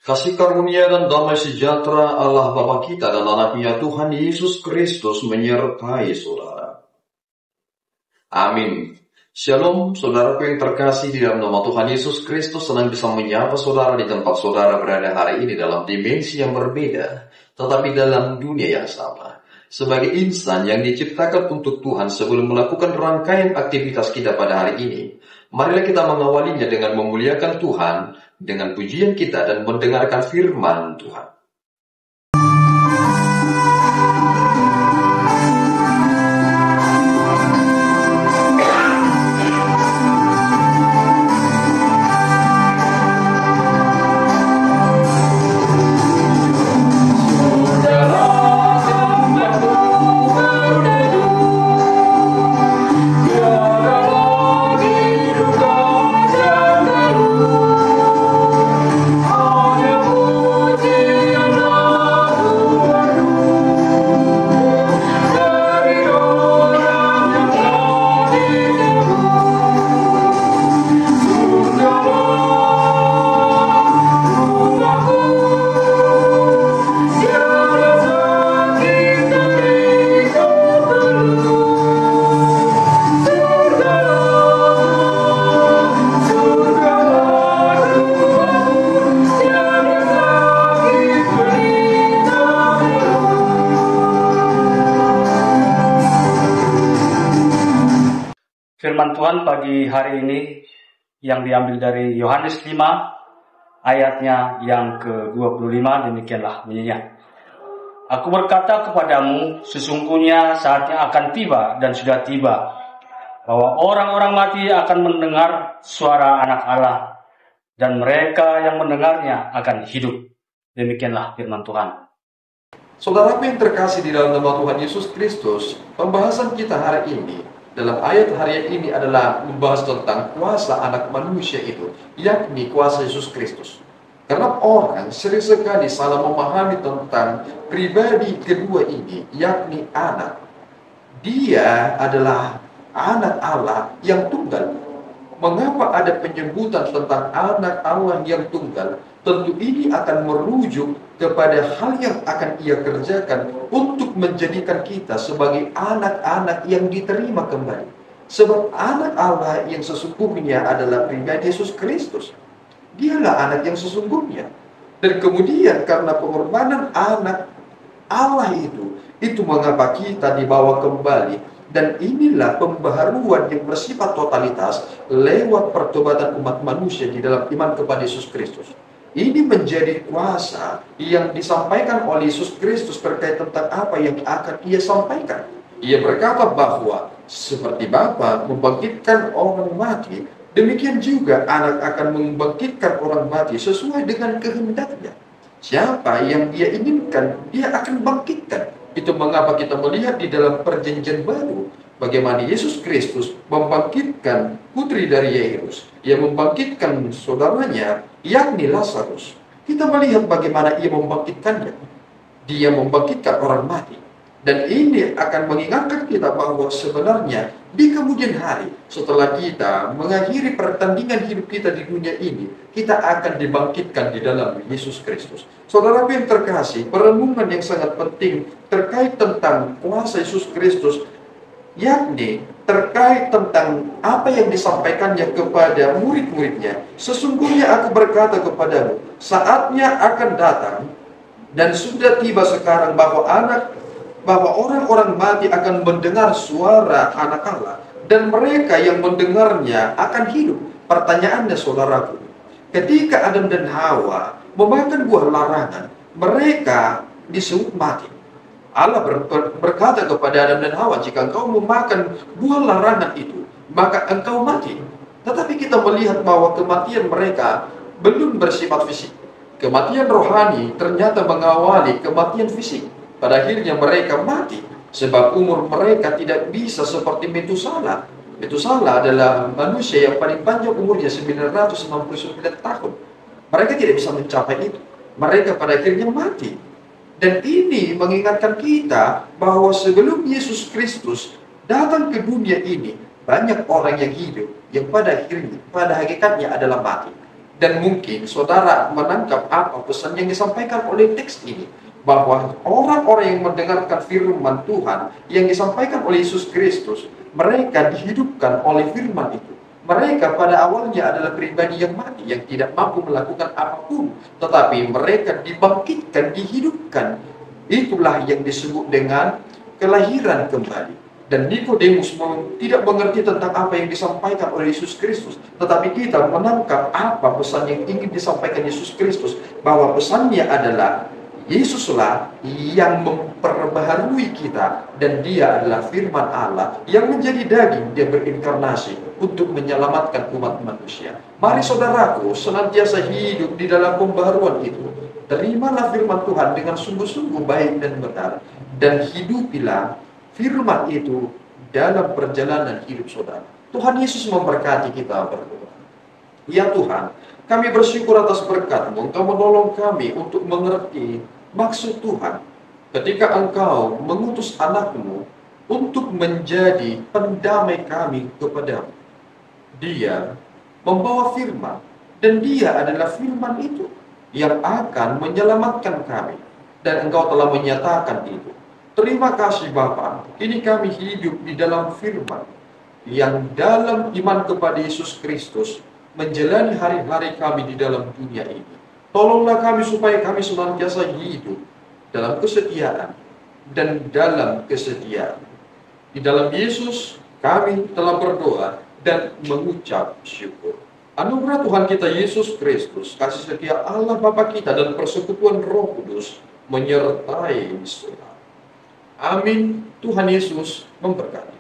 Kasih karunia dan damai sejahtera Allah Bapa kita dan anaknya Tuhan Yesus Kristus menyertai saudara. Amin. Shalom, saudaraku yang terkasih di dalam nama Tuhan Yesus Kristus. Senang bisa menyapa saudara di tempat saudara berada hari ini dalam dimensi yang berbeda, tetapi dalam dunia yang sama. Sebagai insan yang diciptakan untuk Tuhan, sebelum melakukan rangkaian aktivitas kita pada hari ini, marilah kita mengawalinya dengan memuliakan Tuhan, dengan pujian kita dan mendengarkan firman Tuhan. Firman Tuhan pagi hari ini yang diambil dari Yohanes 5 ayatnya yang ke-25, demikianlah bunyinya. Aku berkata kepadamu, sesungguhnya saatnya akan tiba dan sudah tiba, bahwa orang-orang mati akan mendengar suara Anak Allah, dan mereka yang mendengarnya akan hidup. Demikianlah firman Tuhan. Saudara yang terkasih di dalam nama Tuhan Yesus Kristus, pembahasan kita hari ini dalam ayat hari ini adalah membahas tentang kuasa anak manusia itu, yakni kuasa Yesus Kristus. Karena orang sering sekali salah memahami tentang pribadi kedua ini, yakni anak. Dia adalah anak Allah yang tunggal. Mengapa ada penyebutan tentang anak Allah yang tunggal? Tentu ini akan merujuk kepada hal yang akan ia kerjakan untuk menjadikan kita sebagai anak-anak yang diterima kembali. Sebab anak Allah yang sesungguhnya adalah pribadi Yesus Kristus. Dialah anak yang sesungguhnya. Dan kemudian karena pengorbanan anak Allah itu mengapa kita dibawa kembali. Dan inilah pembaharuan yang bersifat totalitas lewat pertobatan umat manusia di dalam iman kepada Yesus Kristus. Ini menjadi kuasa yang disampaikan oleh Yesus Kristus terkait tentang apa yang akan ia sampaikan. Ia berkata bahwa seperti Bapa membangkitkan orang mati, demikian juga anak akan membangkitkan orang mati sesuai dengan kehendaknya. Siapa yang dia inginkan, dia akan bangkitkan. Itu mengapa kita melihat di dalam perjanjian baru bagaimana Yesus Kristus membangkitkan putri dari Yairus. Ia membangkitkan saudaranya, yakni Lazarus. Kita melihat bagaimana ia membangkitkannya. Dia membangkitkan orang mati. Dan ini akan mengingatkan kita bahwa sebenarnya di kemudian hari, setelah kita mengakhiri pertandingan hidup kita di dunia ini, kita akan dibangkitkan di dalam Yesus Kristus. Saudara yang terkasih, perenungan yang sangat penting terkait tentang kuasa Yesus Kristus, yakni terkait tentang apa yang disampaikannya kepada murid-muridnya. Sesungguhnya aku berkata kepadamu, saatnya akan datang dan sudah tiba sekarang bahwa orang-orang mati akan mendengar suara Anak Allah, dan mereka yang mendengarnya akan hidup. Pertanyaannya saudaraku, ketika Adam dan Hawa memakan buah larangan, mereka disebut mati. Allah berkata kepada Adam dan Hawa, jika engkau memakan buah larangan itu, maka engkau mati. Tetapi kita melihat bahwa kematian mereka belum bersifat fisik. Kematian rohani ternyata mengawali kematian fisik. Pada akhirnya mereka mati, sebab umur mereka tidak bisa seperti Metusala. Metusala adalah manusia yang paling panjang umurnya 999 tahun. Mereka tidak bisa mencapai itu. Mereka pada akhirnya mati. Dan ini mengingatkan kita bahwa sebelum Yesus Kristus datang ke dunia ini, banyak orang yang hidup yang pada hakikatnya adalah mati. Dan mungkin saudara menangkap apa pesan yang disampaikan oleh teks ini, bahwa orang-orang yang mendengarkan firman Tuhan yang disampaikan oleh Yesus Kristus, mereka dihidupkan oleh firman itu. Mereka pada awalnya adalah pribadi yang mati, yang tidak mampu melakukan apapun, tetapi mereka dibangkitkan, dihidupkan. Itulah yang disebut dengan kelahiran kembali. Dan Nikodemus tidak mengerti tentang apa yang disampaikan oleh Yesus Kristus, tetapi kita menangkap apa pesan yang ingin disampaikan Yesus Kristus, bahwa pesannya adalah Yesuslah yang memperbaharui kita, dan Dia adalah firman Allah yang menjadi daging, Dia berinkarnasi untuk menyelamatkan umat manusia. Mari saudaraku senantiasa hidup di dalam pembaharuan itu. Terimalah firman Tuhan dengan sungguh-sungguh baik dan benar, dan hidupilah firman itu dalam perjalanan hidup saudara. Tuhan Yesus memberkati kita berdua. Ya Tuhan, kami bersyukur atas berkat-Mu. Engkau menolong kami untuk mengerti maksud Tuhan ketika Engkau mengutus anak-Mu untuk menjadi pendamai kami kepadamu. Dia membawa firman, dan Dia adalah firman itu yang akan menyelamatkan kami, dan Engkau telah menyatakan itu. Terima kasih Bapa, kini kami hidup di dalam firman yang dalam iman kepada Yesus Kristus menjalani hari-hari kami di dalam dunia ini. Tolonglah kami supaya kami senantiasa hidup dalam kesetiaan dan dalam kesetiaan. Di dalam Yesus kami telah berdoa dan mengucap syukur. Anugerah Tuhan kita Yesus Kristus, kasih setia Allah Bapa kita, dan persekutuan Roh Kudus menyertai saudara. Amin. Tuhan Yesus memberkati.